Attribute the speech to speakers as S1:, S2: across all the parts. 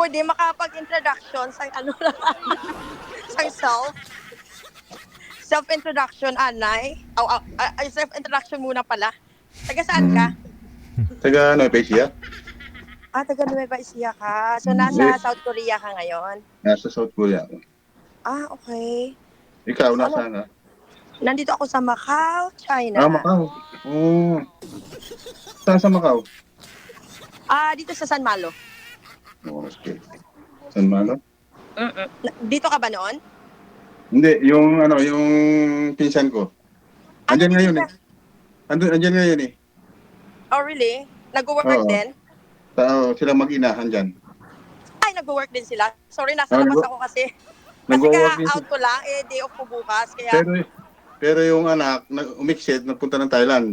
S1: pwede makapag-introduction sa ano lang, sa self-introduction, Anay. Self-introduction muna pala. Taga saan ka?
S2: Mm. Taga ano, Pesia?
S1: Taga Nueva Ecija ka. So,
S2: Hindi.
S1: nasa South Korea ka ngayon?
S2: Nasa South Korea ako.
S1: Okay.
S2: Ikaw,
S1: So,
S2: nasaan ka?
S1: nandito ako sa Macau, China.
S2: Macau. Oo. Saan sa Macau?
S1: Dito sa San Malo.
S2: Oo, okay. San Malo?
S1: Dito ka ba noon?
S2: Hindi, yung ano, yung pinsan ko. Andyan
S1: Nandito
S2: ngayon eh.
S1: siya.
S2: Andyan ngayon eh.
S1: Oh, really? Nag-work
S2: Oo.
S1: din?
S2: Sila mag-ina, andyan.
S1: Ay, nag-work din sila. Sorry, nasa
S2: Ah,
S1: labas ako kasi. Kasi
S2: nag-work din
S1: ka-out
S2: siya.
S1: ko lang, day off ko bukas. Kaya,
S2: Pero, pero yung anak, umiksit, nagpunta ng Thailand.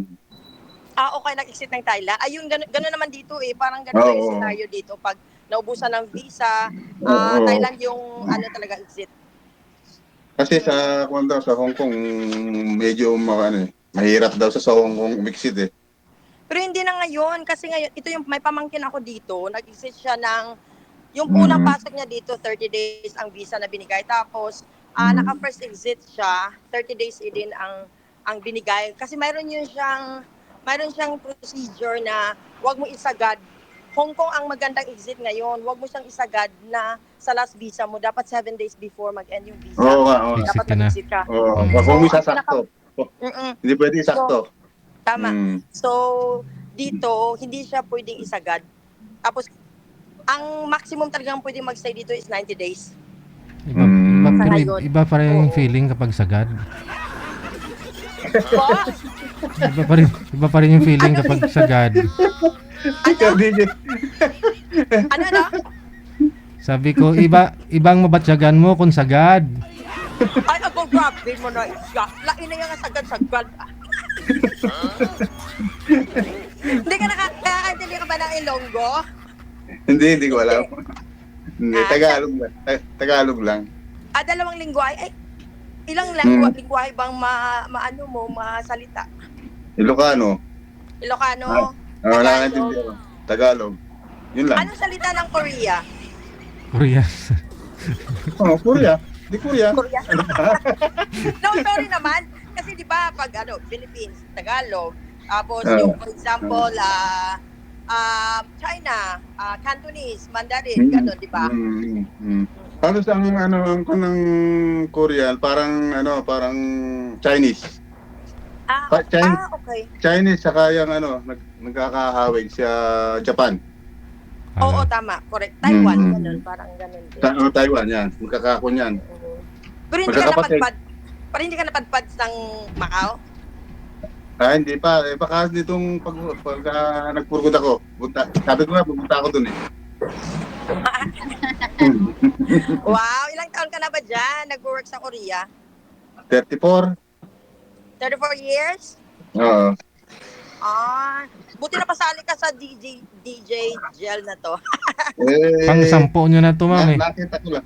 S1: okay, nag-exit ng Thailand. Ayun, gano'n naman dito eh. Parang gano'n lang yung
S2: Oo.
S1: scenario dito. Pag naubusan ng visa,
S2: Oo.
S1: Thailand yung ano talaga exit.
S2: Kasi sa, kung daw, sa Hong Kong, medyo ano, mahirap daw sa Hong Kong umiksit eh.
S1: Pero hindi na ngayon. Kasi ngayon, ito yung may pamangkin ako dito. Nag-exit siya ng, yung unang
S2: Mm.
S1: pasok niya dito, 30 days ang visa na binigay. Tapos,
S2: Mm.
S1: naka-first exit siya, 30 days din ang binigay. Kasi mayroon siyang procedure na wag mo isagad. Hong Kong ang magandang exit ngayon. Wag mo siyang isagad na sa last visa mo. Dapat 7 days before mag-end yung visa.
S2: Oo nga, oo nga.
S1: Dapat
S3: Exit ka na.
S1: mag-exit ka.
S2: Oo,
S3: Mm.
S2: kung
S1: So,
S2: may
S1: ang pinaka...
S2: sasakto. Oh,
S1: Mm-mm.
S2: hindi pwede
S1: So,
S2: sakto.
S1: tama.
S2: Mm.
S1: So, dito, hindi siya pwedeng isagad. Tapos, ang maximum talagang pwedeng magstay dito is 90 days.
S3: Iba,
S2: Mm.
S3: pero
S1: Ngayon.
S3: iba pa rin yung
S1: Oo.
S3: feeling kapag sagad.
S1: Po?
S3: Iba pa rin yung feeling kapag sagad.
S2: Ikaw, DJ.
S1: Ano?
S3: Sabi ko, ibang mabatyagan mo kung sagad.
S1: Ay, ako, grabe mo na isya. Lain na yung sagad-sagad. Hindi ka nakakaintindi ka ba ng Ilonggo?
S2: Hindi ko alam. Hindi,
S1: Ah,
S2: Tagalog lang. Tagalog lang.
S1: Dalawang lingwahe. Ay, ilang
S2: Mm.
S1: lingwahe bang maano mo, masalita?
S2: Ilocano.
S1: Ilocano,
S2: Wala
S1: Tagalog.
S2: ko. Tagalog. Yun lang.
S1: Anong salita ng Korea?
S3: Korea.
S2: Oh, Korea. Di Korea.
S1: Korea? No, sorry naman. Kasi di ba pag Philippines, Tagalog. Tapos yung for example, China, Cantonese, Mandarin, gano'n, di ba?
S2: Halos ang ng Korean, parang Chinese.
S1: Okay.
S2: Chinese saka yung nagkakahawig sa Japan.
S1: Oo, tama. Correct. Taiwan, gano'n. Parang gano'n din.
S2: Taiwan yan. Magkakakon yan.
S1: Pero hindi ka
S2: Magkakapatid.
S1: napadpad. Parang hindi ka napadpad ng Macau?
S2: Hindi pa. Baka ditong pag nagpurgod ako. Sabi ko nga, pupunta ako dun eh.
S1: Wow, ilang taon ka na ba dyan? Nag-work sa Korea?
S2: 34.
S1: 34 years?
S2: Oo.
S1: Buti na pasali ka sa DJ gel na to.
S3: Pang-sampo nyo na to, ma'am eh.
S2: Nakita ko lang.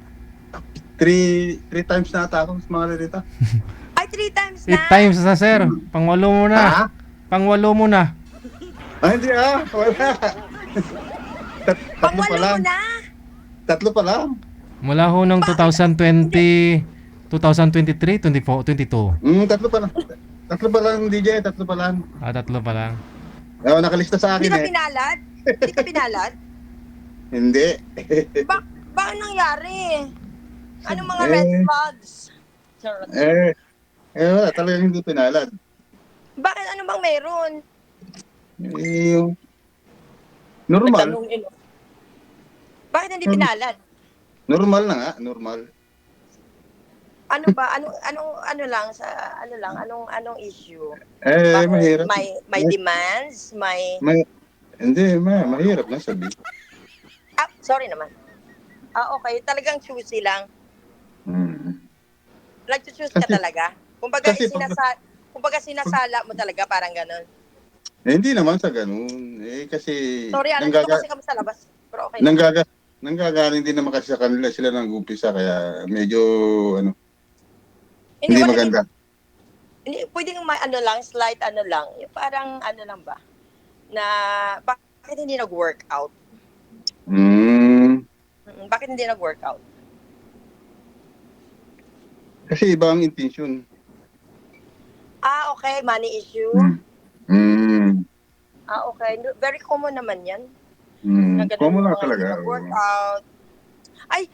S2: Three times na ata ako sa mga lirita.
S1: Ay, 3 times na.
S3: 8 times na, sir. Pang-walo mo na.
S2: Ha?
S3: Pang-walo mo na.
S2: Hindi wala. Tatlo pa
S1: Pangwalo mo
S2: lang.
S1: na.
S2: Tatlo pa lang.
S3: Mula ho ng 2020, 2023, 24, 22.
S2: Tatlo pa lang. Tatlo pa lang, DJ. Tatlo pa lang.
S3: Tatlo pa lang.
S2: Nakalista sa
S1: Hindi
S2: akin
S1: ka
S2: eh.
S1: pinalad? Hindi ka pinalad?
S2: Hindi.
S1: Bakit nangyari? Anong mga
S2: Eh.
S1: red flags? Charot.
S2: Wala. Talagang hindi pinalad.
S1: Bakit? Ano bang meron?
S2: Yung normal.
S1: Nagtanong. Bakit hindi pinalad?
S2: Normal na nga. Normal.
S1: Ano ba? Anong issue? Bakit?
S2: Mahirap.
S1: May demands?
S2: Hindi, mahirap na sabi.
S1: Sorry naman. Okay. Talagang choosy lang. Nag-choose ka talaga? Kumbaga, sinasala mo talaga, parang ganon.
S2: Hindi naman sa ganun. Kasi
S1: Sorry, nandito kasi kami sa labas. Pero okay.
S2: nanggagaling din naman kasi sa kanila sila nang umpisa kaya medyo hindi
S1: wala
S2: maganda.
S1: Hindi, pwedeng slight yung parang lang ba, na bakit hindi nag-work out? bakit hindi nag-workout?
S2: Kasi iba ang intention.
S1: Ah, okay. Money issue.
S2: Mm.
S1: Okay. Very common naman yan. Na ganun
S2: Common
S1: yung
S2: lang
S1: mga hindi
S2: talaga.
S1: nag-workout. Ay,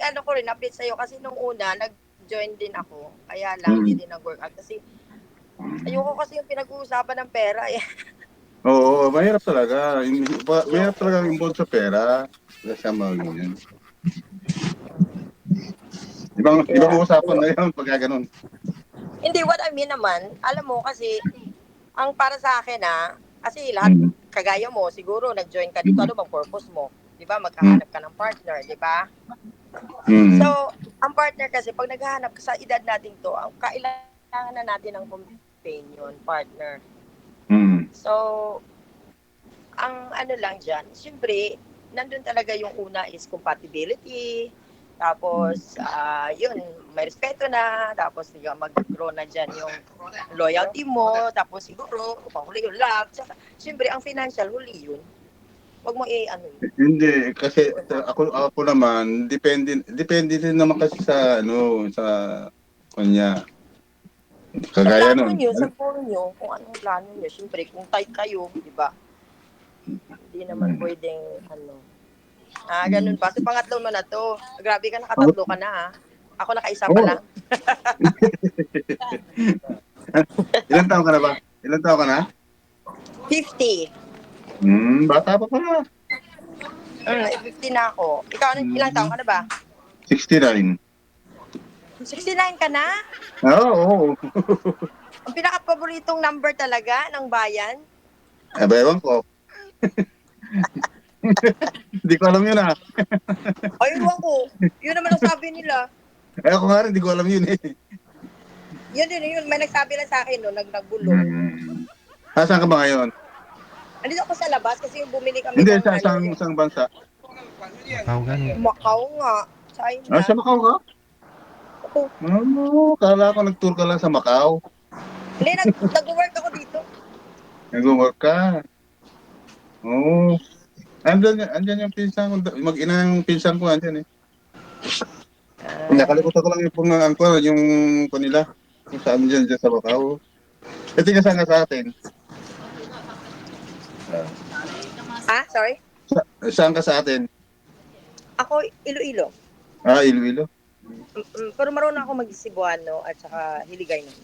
S1: ano ko rin, update sa'yo. Kasi nung una, nag-join din ako. Kaya lang, hindi din nag-workout. Kasi, ayoko kasi yung pinag-uusapan ng pera. Eh.
S2: Oo, mahirap talaga. Mahirap talaga involved sa pera. Kasama yun. Ibang usapan na yun pagka ganun.
S1: Hindi, what I mean naman, alam mo kasi, ang para sa akin kasi lahat, kagaya mo, siguro nag-join ka dito, ano bang purpose mo? Di ba? Magkahanap ka ng partner, di ba? So, ang partner kasi, pag naghahanap ka sa edad natin to, ang kailangan na natin ng companion, partner. So, ang ano lang dyan, siyempre, nandun talaga yung una is compatibility, tapos, yun, may respeto na, tapos mag-grow na dyan yung loyalty mo, tapos siguro, panghuli yung love, tsaka, siyempre, ang financial, huli yun. Huwag mo ano yun.
S2: Hindi, kasi ako naman, depende din naman kasi sa, sa kanya. Kagaya nun.
S1: Sa plano nyo, kung anong plano nyo, siyempre, kung tight kayo, di ba? Hindi naman pwedeng, ganun pa. So, pangatlo mo na to. Grabe ka, nakatatlo ka na, Ako nakaisa pa lang.
S2: Ilan taon ka na ba? Ilan taon ka na?
S1: 50.
S2: Bata pa pala.
S1: 50 na ako. Ikaw, ilang taon ka na ba?
S2: 69.
S1: 69 ka na?
S2: Oo.
S1: Ang pinaka-paboritong number talaga ng bayan?
S2: Ewan ko. Hindi ko alam yun
S1: Ay, ewan ko. Yun naman ang sabi nila.
S2: Ako nga rin, hindi ko alam yun
S1: Yun. May nagsabi lang sa akin, nagbulong.
S2: Saan ka ba ngayon?
S1: Andito ako sa labas kasi yung bumili kami
S2: Hindi,
S1: ng
S2: saan bansa?
S3: Macau gani.
S1: Macau nga. China.
S2: Sa Macau ka? Kala ko nag-tour ka lang sa Macau.
S1: Hindi, nag-work ako dito.
S2: Nag-work ka. Oo. Andyan yung pinsan ko. Mag-ina yung pinsan ko, andyan Nakalimutan ko lang yung pungaan ko, yung kanila. Kung saan dyan sa Macau. Kasi kasama sa atin.
S1: Sorry?
S2: Saan ka sa atin?
S1: Ako, Iloilo.
S2: Iloilo.
S1: Pero marunong ako mag-Cebuano at saka Hiligaynon.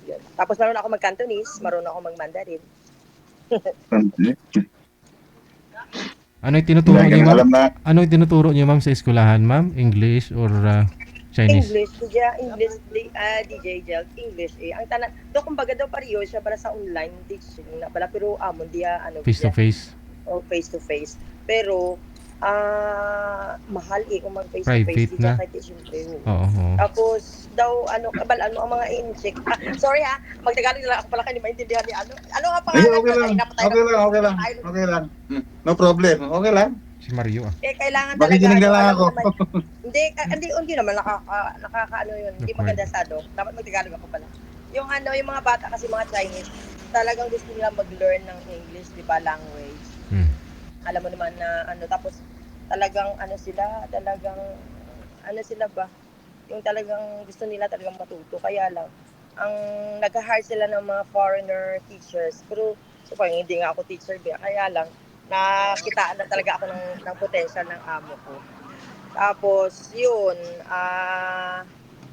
S1: Yun. Tapos marunong ako mag-Cantonese, marunong ako mag-Mandarin.
S3: Ano yung tinuturo niyo, ma'am? Ano yung tinuturo niyo, ma'am, sa eskwelahan, ma'am? English or Chinese?
S1: English, DJ Jel, English Ang tanan, kumbaga daw pariyo siya para sa online teaching na pala, pero
S3: face to face.
S1: O face to face. Pero mahal kung mag face
S3: Private
S1: to face
S3: na. Oo.
S1: Tapos daw kabalaan mo ang mga in-check. Sorry magtagalog lang ako pala kayo maintindihan ni ano nga pangalan
S2: Okay lang. No problem. Okay lang.
S3: Si Mario
S1: kailangan
S2: Makikinig na lang ako.
S1: Hindi naman nakakaano yun. Hindi maganda sa dapat magtagalog ako pala. Yung mga bata kasi mga Chinese, talagang gusto nila mag-learn ng English, di ba, language. Alam mo naman na tapos talagang sila ba? Yung talagang gusto nila talagang matuto. Kaya lang, ang nag-hire sila ng mga foreigner teachers. Pero, hindi nga ako teacher, kaya lang, nakitaan na talaga ako ng potential ng amo ko. Tapos, yun,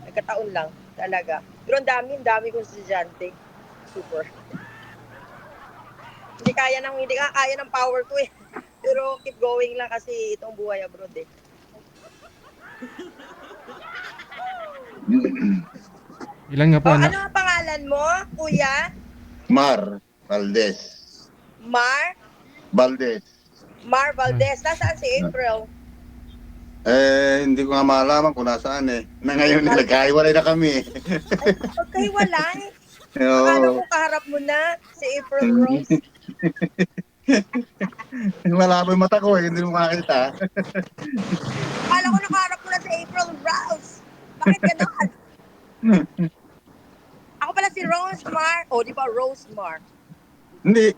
S1: nagkataon lang talaga. Pero ang dami kong estudyante. Super. Hindi nga kaya ng power ko Pero keep going lang kasi itong buhay abroad
S3: Ilan nga po anak?
S1: Ano ang pangalan mo, kuya?
S2: Mar Valdez.
S1: Mar Valdez. Nasaan si April?
S2: Hindi ko nga malaman kung nasaan Na ngayon nagkahiwalay na kami
S1: Pagkahiwalay? Akala ko kaharap mo na si April Rose.
S2: Malabo yung mata ko hindi mo makakita.
S1: Akala ko nakaharap mo na si April Rose. Bakit gano'n? Ako pala si Rose Mar. Di ba Rose Mar?
S2: Hindi.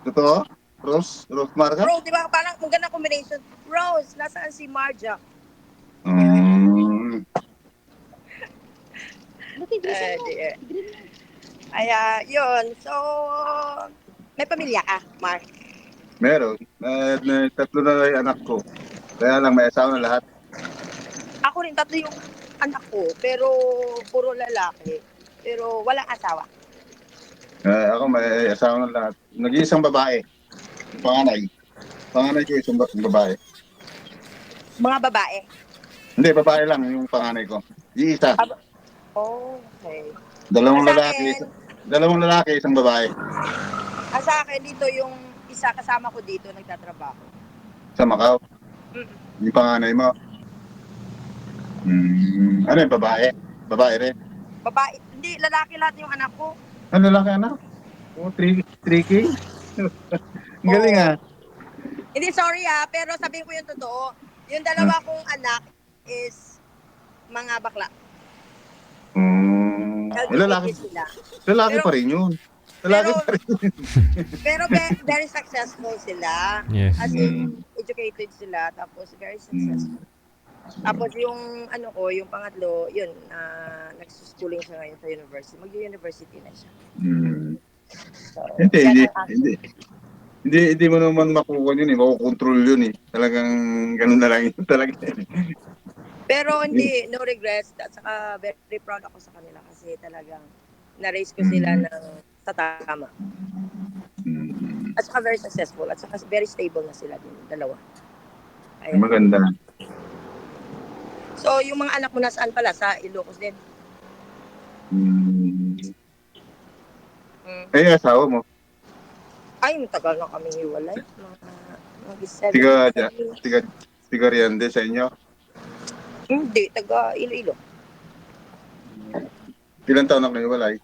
S2: Totoo? Rose Marga?
S1: Rose, di ba? Parang magandang combination. Rose, nasaan si Marja?
S2: Mm.
S1: Dear. Kaya, yun. So, may pamilya ka, Mar.
S2: Meron. Tatlo na lang yung anak ko. Kaya lang, may asawa na lahat.
S1: Ako rin, tatlo yung anak ko, pero puro lalaki. Pero walang asawa.
S2: Ako, may asawa na lahat. Nag-iisang babae. Yung panganay. Panganay ko isang babae.
S1: Mga babae.
S2: Hindi, babae lang yung panganay ko. Iisa.
S1: Oh, okay.
S2: Dalawang
S1: Sa
S2: lalaki.
S1: akin,
S2: Dalawang lalaki, isang babae.
S1: sa akin dito yung isa kasama ko dito nagtatrabaho.
S2: Sa Macau.
S1: Mm.
S2: Yung panganay mo. Ano yung babae? Babae rin.
S1: Babae, hindi, lalaki lahat yung anak ko.
S2: Ano lalaki anak? Oh, tricky. Ang galing
S1: Oo.
S2: ah.
S1: Hindi, sorry pero sabihin ko yung totoo. Yung dalawa kong anak is mga bakla.
S2: Lalaki.
S1: LGBT sila.
S2: Lalaki
S1: Pero-
S2: pa rin yun. Lalaki
S1: pero-
S2: pa rin.
S1: Pero very successful sila.
S3: Yes.
S1: As in, educated sila. Tapos very successful. Tapos yung ano ko, yung pangatlo, yun, nagsuschooling siya ngayon sa university. Mag-university na siya. So, yan ang action.
S2: Hindi mo naman makukuha yun eh. Makukontrol yun eh. Talagang ganun na lang yun talaga.
S1: Pero hindi, no regrets. At saka very proud ako sa kanila kasi talagang na-raise ko sila ng sa tama. At saka very successful. At saka very stable na sila din, dalawa. Ayan.
S2: Maganda.
S1: So, yung mga anak mo nasaan pala? Sa Ilocos din?
S2: Eh, asawa mo?
S1: Ay, matagal na kami hiwalay. Mag-7.
S2: Tiga Riande sa inyo?
S1: Hindi, taga Iloilo.
S2: Ilan taon na kayo walay?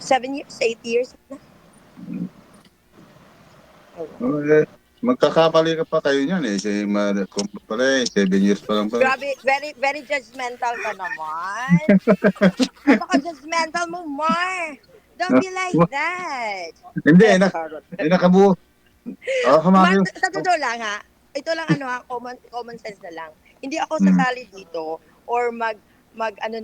S1: 7 years, 8 years na.
S2: Magkakapali ka pa kayo niyan eh. Si kung pala eh, 7 years pa lang pala.
S1: Grabe, very judgmental ka naman. Napaka-judgmental mo, Mar. Don't be like that.
S2: Hindi, nakabuo.
S1: Mar, sa totoo lang ito lang common sense na lang. Hindi ako sasali dito or maghanap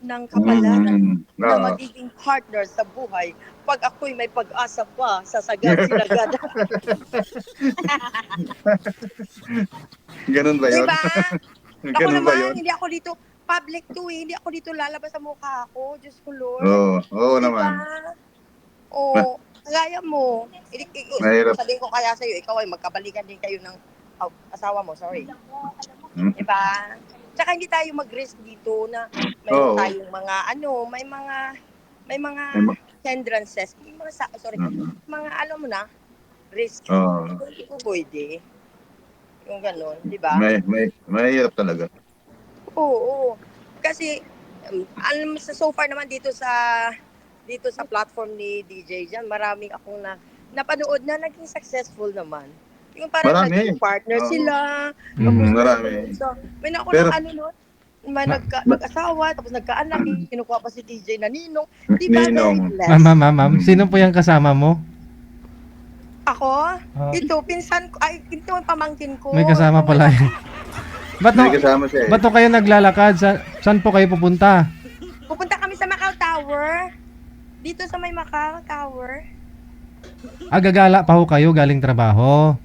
S1: ng kapalan na magiging partner sa buhay pag ako'y may pag-asa pa sa sagad sinagad.
S2: Ganun ba yun?
S1: Diba? Ako
S2: Ganun ba
S1: naman,
S2: yun?
S1: hindi ako dito, public to hindi ako dito lalabas sa mukha ko. Diyos ko, Lord.
S2: Oo
S1: Diba?
S2: naman.
S1: Oo, kagaya mo.
S2: Mahirap.
S1: Sabihin ko kaya sa'yo, ikaw ay magkabalikan din kayo ng asawa mo, sorry. Diba? Tsaka hindi tayo mag-risk dito na mayroon tayong mga may mga hindrances, mga alam mo na, risk. Hindi ko pwede. Yung gano'n, di ba?
S2: Mahirap talaga.
S1: Oo. Kasi, alam mo, so far naman dito sa platform ni DJ dyan, maraming akong napanood na naging successful naman. Yung parang naging partner sila.
S2: Marami.
S1: So, may nakulang may nag-asawa, tapos nagkaanak, kinukuha pa si DJ na Ninong. Di ba, very blessed?
S3: Ma'am, sino po yung kasama mo?
S1: Ako? Ito, pinsan ko, ito ang pamangkin ko.
S3: May kasama pala yun.
S2: May kasama siya eh.
S3: Ba't kayo naglalakad? Saan po kayo pupunta?
S1: Pupunta kami sa Macau Tower. Dito sa may Macau Tower.
S3: Gagala pa ho kayo galing trabaho?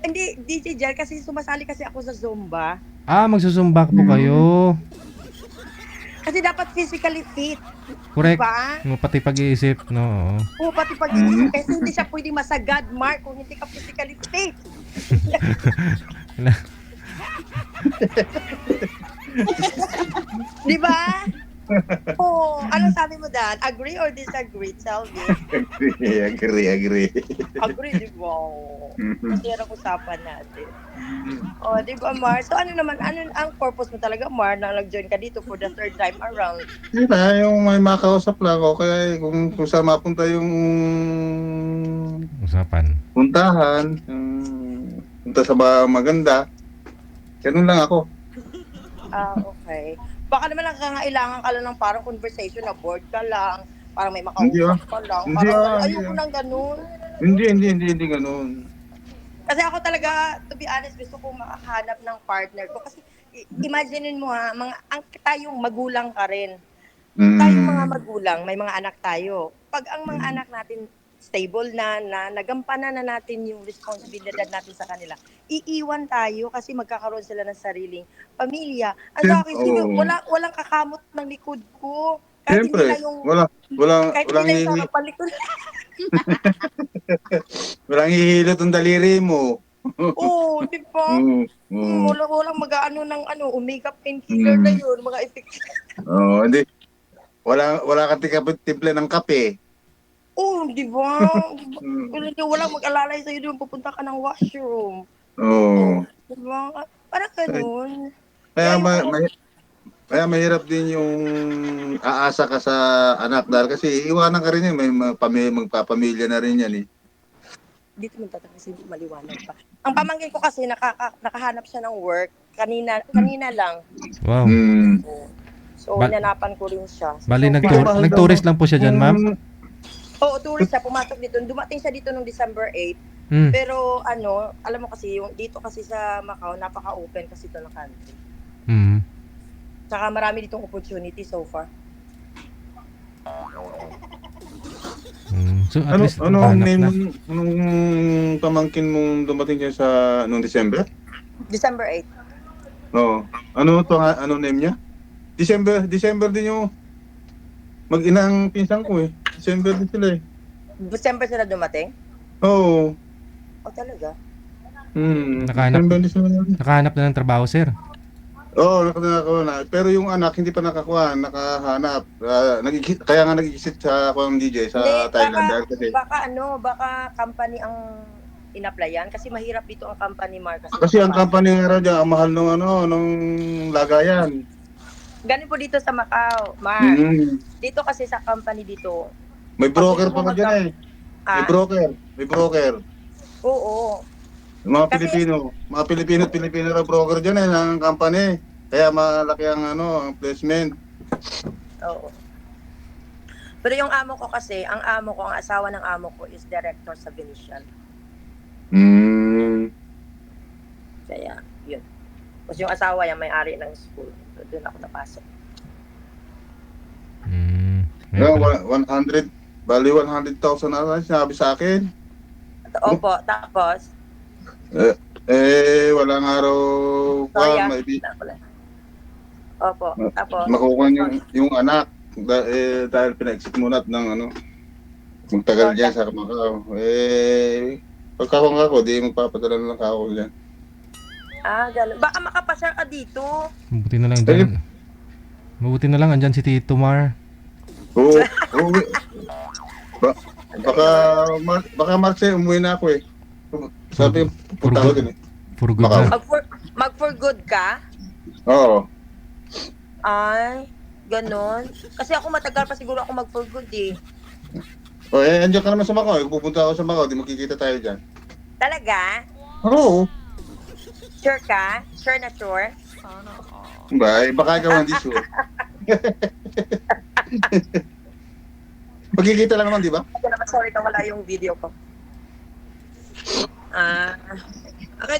S1: Hindi, DJ Jel, kasi sumasali kasi ako sa Zumba.
S3: Magsusumba po kayo.
S1: Kasi dapat physically fit.
S3: Correct.
S1: Diba?
S3: Pati pag-iisip, no?
S1: Oo, pati pag-iisip. Kasi hindi siya pwede masagad, Mark, kung hindi ka physically fit. Diba? Oo. Anong sabi mo Dan? Agree or disagree? Tell me.
S2: Agree.
S1: Agree, diba? Kasi yan ang usapan natin. Di ba, Mar? So, ano ang purpose mo talaga, Mar, na nag-join ka dito for the third time around?
S2: Yung may makausap lang ako, kaya kung saan mapunta yung
S3: usapan.
S2: Puntahan, punta sa maganda, ganun lang ako.
S1: Okay. Baka naman nangangailangan ka lang ng parang conversation na bored ka lang, Parang may
S2: Hindi
S1: makausap ka lang.
S2: Hindi
S1: Parang
S2: hindi
S1: ayoko nang ganun.
S2: Hindi ganun.
S1: Kasi ako talaga, to be honest, gusto kong makahanap ng partner ko. Kasi imaginein mo ha, tayong magulang ka rin. Tayong mga
S2: Mm.
S1: magulang, may mga anak tayo. Pag ang mga anak natin stable na nagampanan na natin yung responsibilidad natin sa kanila, iiwan tayo kasi magkakaroon sila ng sariling pamilya. Ang sa akin, sige,
S2: Oo.
S1: walang kakamot ng likod ko.
S2: Siyempre,
S1: Kahit hindi
S2: walang
S1: na yung sarap ang likod.
S2: walang hihilot ang daliri mo.
S1: Oo, di ba?
S2: Oo. Oo.
S1: Walang mag-aano ng omega painkiller na
S2: Mm.
S1: yun, mga effects.
S2: Oo, hindi. Wala kang timpla ng kape.
S1: Oo, di ba?
S2: Mm.
S1: Walang mag-alalay sa'yo doon, pupunta ka ng washroom.
S2: Oo.
S1: Di ba? Parang ganun.
S2: Kaya,
S1: Kaya yung
S2: ma- ma- kaya mahirap din yung aasa ka sa anak dahil kasi iiwanan ka rin yan. Magpapamilya na rin yan eh.
S1: dito mo tatang kasi maliwanag pa. Ang pamangkin ko kasi nakahanap siya ng work kanina lang.
S3: Wow.
S2: Mm.
S1: So,
S3: Ba-
S1: inanapan ko rin siya.
S3: Bali,
S1: So,
S3: nag-tourist lang po siya dyan, ma'am?
S1: Oo, tourist siya. Pumasok dito. Dumating siya dito nung December 8.
S3: Hmm.
S1: Pero alam mo kasi, yung dito kasi sa Macau, napaka-open kasi ito ng country.
S3: Hmm.
S1: Tsaka marami ditong opportunity so far.
S3: So, at least,
S2: Anong
S3: nakahanap
S2: name
S3: na.
S2: nung pamangkin mong dumating siya sa noong December?
S1: December 8.
S2: Oo. Ano name niya? December din yung mag-inang pinsan ko eh. December din sila eh.
S1: December sila dumating?
S2: Oo.
S1: O talaga?
S2: December din sila.
S3: Nakahanap na ng trabaho, sir.
S2: Oo, nakakakuha na. Pero yung anak hindi pa nakahanap. Kaya nga nag-iisip sa akong DJ sa
S1: Hindi,
S2: Thailand dahil kasi
S1: baka company ang in-applyan kasi mahirap dito ang company mark
S2: kasi ang company nga raw dyan, ang mahal nung lagayan.
S1: Ganun po dito sa Macau, Mark.
S2: Mm.
S1: Dito kasi sa company dito.
S2: May broker
S1: Pag gusto mo
S2: pa ka dyan eh. May broker.
S1: Oo.
S2: Mga
S1: Kasi-
S2: Pilipino at Pilipino na broker dyan eh, ng company. Kaya malaki ang ang placement.
S1: Oo. Pero yung amo ko kasi, ang asawa ng amo ko is director sa Venetian. Kaya, yun. Tapos yung asawa yan, may-ari ng school. So, doon ako napasok.
S2: No, 100, bali 100,000 na sinabi sa akin.
S1: Opo, tapos,
S2: Walang araw
S1: sorry
S2: pa, maybe
S1: Opo, tapos,
S2: makukuha yung anak dahil pina-exit muna ng magtagal dyan sa Macau. Pagkakong ako, di magpapadala na lang ako dyan.
S1: ganun. Baka makapasar ka dito.
S3: Mabuti na lang dyan. Mabuti na lang andyan si Tito Mar.
S2: Oo. Baka Marche, umuwi na ako eh. Sabi, punta ako din eh.
S3: For good
S2: Macau.
S3: na.
S1: Mag-for good ka?
S2: Oo.
S1: Ay, ganun. Kasi ako matagal pa siguro ako mag-for good eh.
S2: Andiyan ka naman sa Macau. Pupunta ako sa Macau, di magkikita tayo dyan.
S1: Talaga?
S2: Oo.
S1: Sure ka? Sure na sure?
S2: Baka ikaw hindi sure. Magkikita lang naman, di ba?
S1: Ako naman, sorry na wala yung video ko. Okay,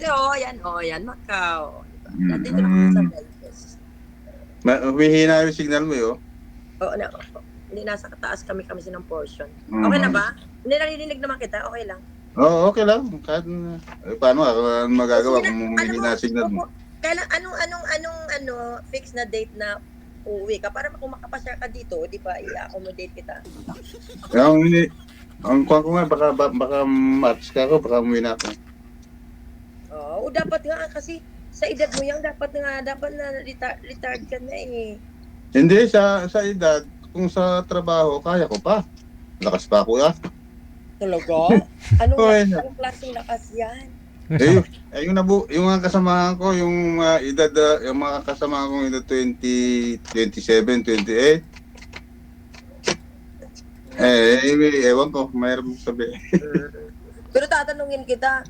S1: yan, Macau. Nandito na ako sa Vegas.
S2: Humihina yung signal mo yun.
S1: Oo, hindi nasa kataas kami ng portion. Okay na ba? Hindi naririnig naman kita, okay lang.
S2: Oo, okay lang. Kahit, paano magagawa kung humihina signal mo?
S1: Kailan, anong fix na date na uuwi ka? Para kung makapashare ka dito, di ba, i-accommodate kita.
S2: Ang kuha ko nga, baka match ka ako, baka umuwi na ako.
S1: Oo, dapat nga kasi sa edad mo yan, dapat na retired ka na eh.
S2: Hindi, sa edad, kung sa trabaho, kaya ko pa. Lakas pa ako yan.
S1: Talaga? Anong klaseng lakas yan?
S2: Yung mga kasamahan ko, yung edad, yung mga kasamahan ko edad 20, 27, 28. Ewan ko, mayroon sabihin.
S1: Pero tatanungin kita,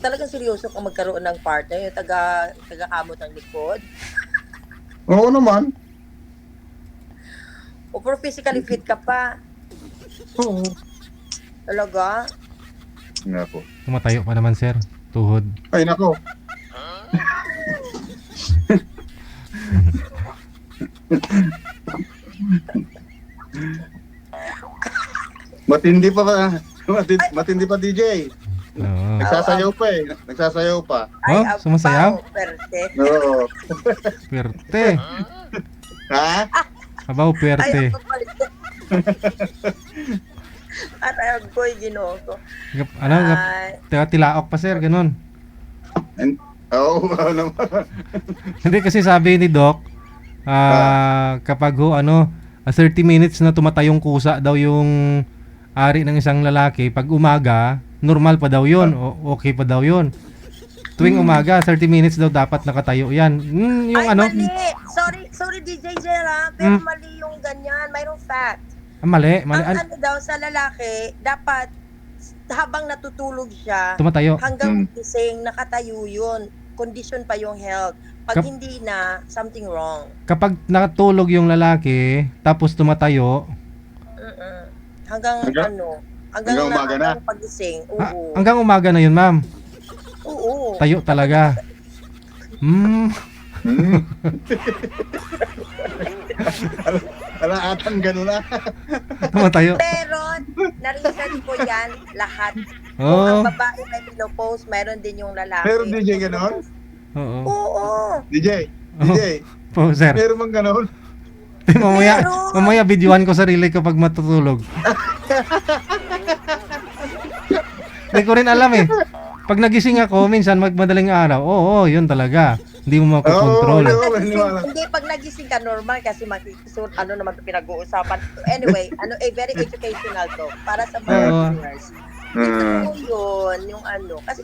S1: talagang seryoso kang magkaroon ng partner, yung taga-kamot ng likod?
S2: Oo naman.
S1: O pero physically fit ka pa.
S2: Oo.
S1: Talaga?
S2: Nga po.
S3: Tumatayo pa naman, sir. Tuhod.
S2: Ay, nako. Matindi pa ba? Matindi pa, DJ.
S3: Oo.
S2: Nagsasayaw pa eh. Nagsasayaw pa.
S3: Oh, sumasayaw?
S1: Perte.
S2: Oo.
S3: Pwerte.
S2: Ha?
S3: Abaw,
S1: Ay,
S3: pwerte.
S1: ako pala. At ayag ko, ginoo ko.
S3: Ano,
S1: Ay,
S3: tilaok pa, sir, ganun.
S2: Oo, ano naman.
S3: Hindi kasi sabi ni Doc, kapag 30 minutes na tumatayong kusa daw yung ari ng isang lalaki, pag umaga, normal pa daw yun, okay pa daw yun. Tuwing umaga, 30 minutes daw dapat nakatayo yan. Yung
S1: ay,
S3: ano,
S1: mali. Sorry DJ Jera, pero mali yung ganyan. Mayroong fact.
S3: mali,
S1: Ang ano daw sa lalaki, dapat habang natutulog siya,
S3: tumatayo.
S1: hanggang gising, nakatayo yun. Condition pa yung health. Pag
S3: Kap-
S1: hindi na, something wrong.
S3: Kapag nakatulog yung lalaki, tapos tumatayo,
S1: Mm-mm. Hanggang
S2: Hanggang umaga na?
S1: hanggang pagising. Oo.
S3: hanggang umaga na yun, ma'am.
S1: Oo.
S3: Tayo talaga.
S2: Alaatan gano'n na.
S3: Tumatayo.
S1: Pero, na-research ko yan lahat. Kung
S3: Oh,
S1: ang babae may menopause, mayroon din yung lalaki.
S2: Meron DJ gano'n?
S3: oo.
S1: Oo.
S2: DJ,
S3: Oh.
S2: DJ,
S3: Po, sir.
S2: meron bang gano'n?
S3: mamaya,
S1: Meron.
S3: mamaya videoan ko sarili ko pag matutulog. Hindi ko rin alam eh. Pag nagising ako, minsan magmadaling araw, oo, yun talaga. Hindi mo makokontrol.
S2: Oo,
S1: Pag
S2: maniwala.
S1: hindi, pag nagising ka normal kasi ano naman ito pinag-uusapan. Anyway, very educational to para sa mga
S3: Oo.
S1: viewers. Ito yun, yung kasi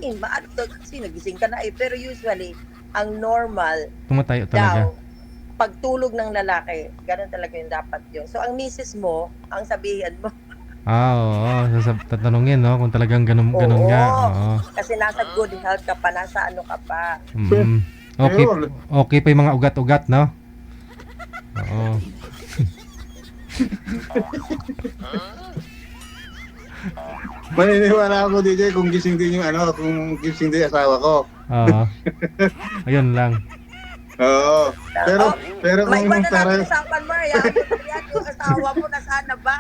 S1: kasi nagising ka na pero usually, ang normal
S3: Tumatayo talaga.
S1: daw, pagtulog ng lalaki, ganun talaga yung dapat yun. So, ang misis mo, ang sabihan mo,
S3: Oo. Tatanungin, no? Kung talagang ganun nga. Oo.
S1: kasi nasa good health ka pa, nasa ka pa.
S3: Okay, okay pa yung mga ugat-ugat, no? Oo.
S2: Maniniwala ako DJ kung gising din yung kung gising din yung asawa ko.
S3: Oo. Ayun lang.
S2: Oo. Pero
S1: May
S2: kung
S1: iba na natin
S2: para
S1: usapan mo, yung asawa mo, nasaan na ba?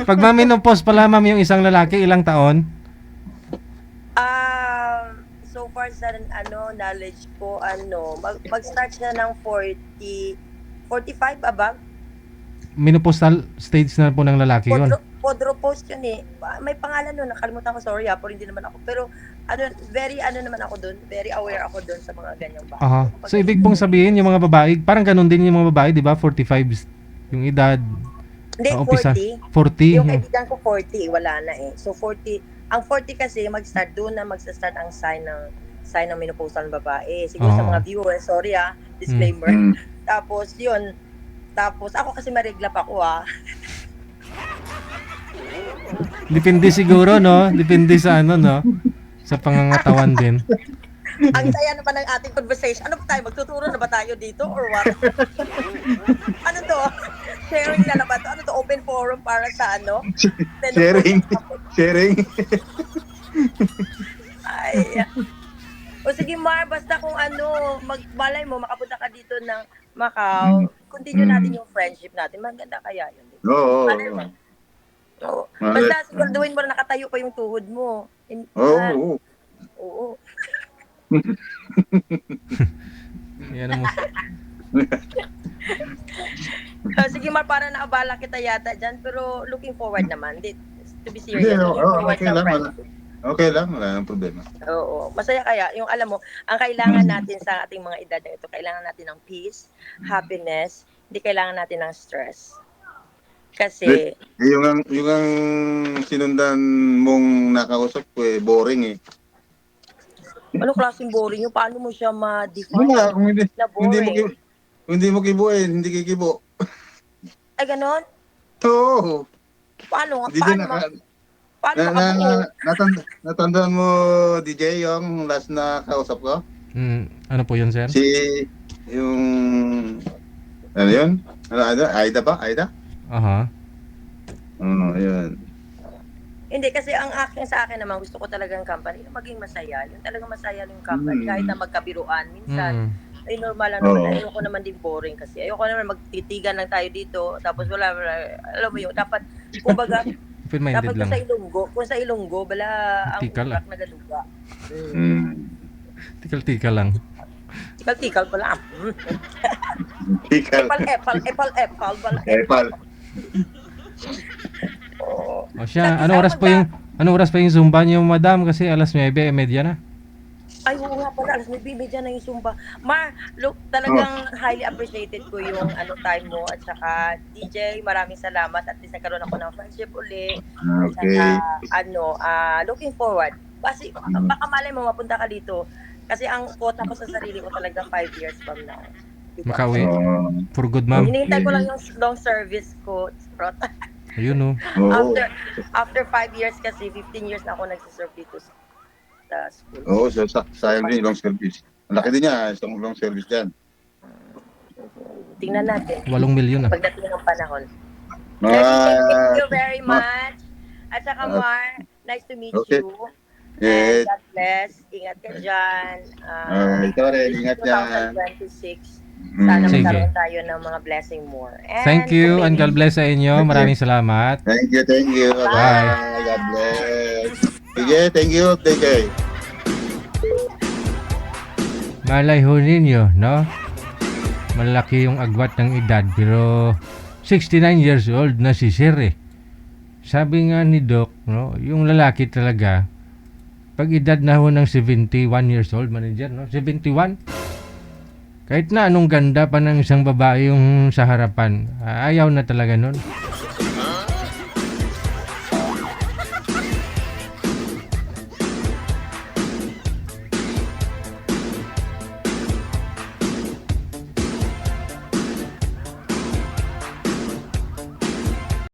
S3: Pag maminopause pala, ma'am, yung isang lalaki, ilang taon?
S1: So far sa knowledge ko, mag-start siya ng 45 above.
S3: Menopausal stage na po ng lalaki yun.
S1: Podropause yun eh. May pangalan nun, nakalimutan ko, sorry pero hindi naman ako. Pero very naman ako dun, very aware ako dun sa mga ganyang bagay.
S3: Aha. So, ibig pong sabihin, yung mga babae, parang ganun din yung mga babae, di ba? 45 yung edad.
S1: Hindi,
S3: Umpisa.
S1: 40.
S3: 40.
S1: Yung kaibigan ko 40, wala na eh. So 40, ang 40 kasi mag-start doon na mag-start ang sign ng menopausal ng babae. Siguro sa
S3: Oo.
S1: mga viewers, sorry disclaimer. Tapos yun, ako kasi mareglap ako
S3: Depende siguro, no? Depende sa no? Sa pangangatawan din.
S1: Ang saya naman ng ating conversation. Ano ba tayo? Magtuturo na ba tayo dito or what? Ano to? Sharing na ba to? Ano to? Open forum para sa
S2: Sharing.
S1: Ay. O sige Mar, basta kung malay mo, makapunta ka dito ng Macau, continue natin yung friendship natin. Maganda kaya yun.
S2: Oo.
S1: Malay mo. Oo. Basta siguraduhin mo na nakatayo pa yung tuhod mo.
S2: Oo.
S1: Oo.
S3: Yan mo.
S1: Sige Mar, para naabala kita yata dyan, pero looking forward naman. To be serious,
S2: Hindi,
S1: looking forward
S2: okay
S1: sa
S2: lang.
S1: friendship.
S2: Okay lang, wala nang problema.
S1: Oo. Masaya kaya. Yung alam mo, ang kailangan natin sa ating mga edad na ito, kailangan natin ng peace, happiness, hindi kailangan natin ng stress. Kasi,
S2: Yung ang sinundan mong nakausap ko boring eh.
S1: ano klaseng boring yung paano mo siya ma-define
S2: Wala, kung
S1: na boring?
S2: hindi mo kibuin, hindi kikibo.
S1: Ay, ganon?
S2: Oo.
S1: Paano
S2: DJ
S1: makabuo?
S2: natandaan mo DJ yung last na kausap ko?
S3: Ano po yun, sir?
S2: Yung ano yun? Aida ba? Aida?
S3: Aha.
S2: Ayan.
S1: Hindi, kasi sa akin naman, gusto ko talagang company na maging masaya. Yung talagang masaya yung company, kahit na magkabiruan. Minsan, ay normal lang naman.
S2: Oo.
S1: Ayoko naman din boring kasi. Ayoko naman magtitigan lang tayo dito, tapos wala, alam mo yun, dapat, kumbaga,
S3: Open-minded
S1: dapat
S3: lang.
S1: kung sa Ilonggo, bala ang
S3: Tikal,
S1: utak na gaduga.
S3: Tikal-tikal lang.
S1: Tikal-tikal pala.
S2: Tikal.
S1: Epal, bala.
S2: Epal.
S1: Oo.
S3: O siya, ano oras pa yung Zumba niyo, madam? Kasi alas 9:30 na.
S1: Ay, oo nga pala, alas 9:30 na yung Zumba. Mar, look, talagang highly appreciated ko yung time mo at saka DJ, maraming salamat at least nagkaroon ako ng friendship uli.
S2: Okay.
S1: At saka, looking forward. Kasi baka malay mo mapunta ka dito. Kasi ang quota ko sa sarili ko talaga 5 years from now. Diba?
S3: Makauwi. For good, ma'am.
S1: Hinihintay ko lang yung long service ko.
S3: Ayun, no.
S2: Oo.
S1: After 5 years kasi, 15 years na ako nagsiserve dito sa school.
S2: Oo, so sayang din yung long service. Ang laki din niya, isang long service dyan.
S1: Tingnan natin.
S3: 8 milyon na.
S1: Pagdating ng panahon.
S2: Ah,
S1: Thank you very much. At saka Mar, nice to meet
S2: Okay.
S1: you.
S2: yes.
S1: And God bless. Ingat ka dyan.
S2: Ikaw rin, ingat yan.
S1: 2026. Sana
S3: Sige.
S1: magkaroon tayo ng mga blessing more. And
S3: Thank you and God bless sa inyo.
S2: Thank you.
S3: Maraming salamat.
S2: Thank you, thank you. Bye. God bless. Sige, thank you. Thank you.
S3: Malay ho ninyo, no? Malaki yung agwat ng edad pero 69 years old na si Sir eh. Sabi nga ni Doc, no, yung lalaki talaga pag edad na ho ng 71 years old, manager, no? 71. Kahit na anong ganda pa ng isang babae yung sa harapan, ayaw na talaga nun.